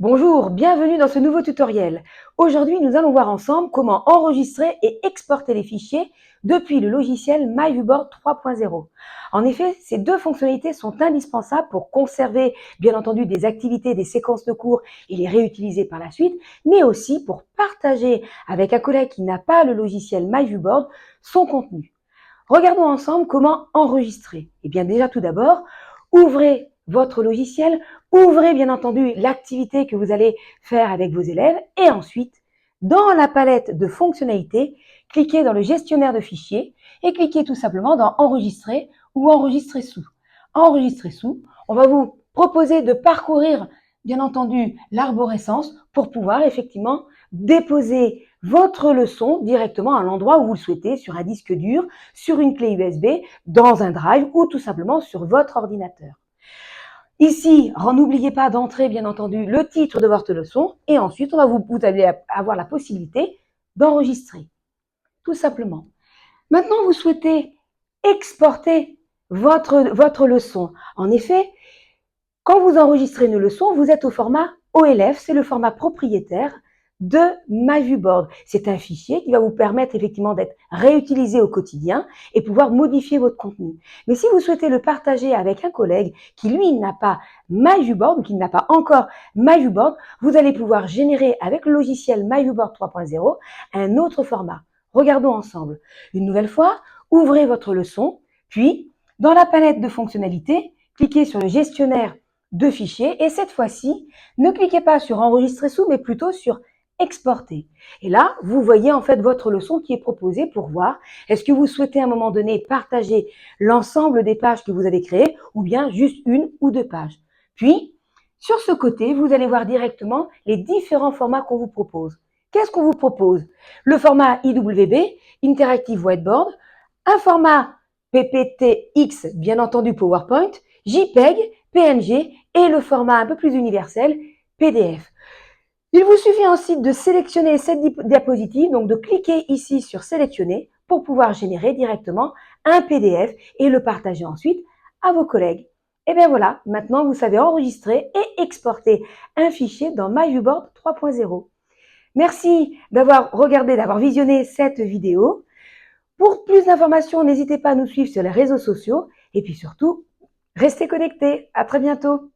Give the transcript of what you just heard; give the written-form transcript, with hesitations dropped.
Bonjour, bienvenue dans ce nouveau tutoriel. Aujourd'hui, nous allons voir ensemble comment enregistrer et exporter les fichiers depuis le logiciel MyViewBoard 3.0. En effet, ces deux fonctionnalités sont indispensables pour conserver, bien entendu, des activités, des séquences de cours et les réutiliser par la suite, mais aussi pour partager avec un collègue qui n'a pas le logiciel MyViewBoard son contenu. Regardons ensemble comment enregistrer. Eh bien déjà tout d'abord, ouvrez votre logiciel, ouvrez bien entendu l'activité que vous allez faire avec vos élèves et ensuite, dans la palette de fonctionnalités, cliquez dans le gestionnaire de fichiers et cliquez tout simplement dans Enregistrer ou Enregistrer sous. Enregistrer sous, on va vous proposer de parcourir bien entendu l'arborescence pour pouvoir effectivement déposer votre leçon directement à l'endroit où vous le souhaitez, sur un disque dur, sur une clé USB, dans un drive ou tout simplement sur votre ordinateur. Ici, n'oubliez pas d'entrer bien entendu le titre de votre leçon et ensuite vous allez avoir la possibilité d'enregistrer, tout simplement. Maintenant, vous souhaitez exporter votre leçon. En effet, quand vous enregistrez une leçon, vous êtes au format OLF, c'est le format propriétaire de MyViewBoard. C'est un fichier qui va vous permettre effectivement d'être réutilisé au quotidien et pouvoir modifier votre contenu. Mais si vous souhaitez le partager avec un collègue qui, lui, n'a pas MyViewBoard ou qui n'a pas encore MyViewBoard, vous allez pouvoir générer avec le logiciel MyViewBoard 3.0 un autre format. Regardons ensemble. Une nouvelle fois, ouvrez votre leçon, puis dans la palette de fonctionnalités, cliquez sur le gestionnaire de fichiers et cette fois-ci, ne cliquez pas sur enregistrer sous, mais plutôt sur exporter. Et là, vous voyez en fait votre leçon qui est proposée pour voir est-ce que vous souhaitez à un moment donné partager l'ensemble des pages que vous avez créées ou bien juste une ou deux pages. Puis, sur ce côté, vous allez voir directement les différents formats qu'on vous propose. Qu'est-ce qu'on vous propose? Le format IWB, Interactive Whiteboard, un format PPTX, bien entendu PowerPoint, JPEG, PNG et le format un peu plus universel, PDF. Il vous suffit ensuite de sélectionner cette diapositive, donc de cliquer ici sur sélectionner pour pouvoir générer directement un PDF et le partager ensuite à vos collègues. Et bien voilà, maintenant vous savez enregistrer et exporter un fichier dans MyViewBoard 3.0. Merci d'avoir regardé, d'avoir visionné cette vidéo. Pour plus d'informations, n'hésitez pas à nous suivre sur les réseaux sociaux et puis surtout, restez connectés. À très bientôt.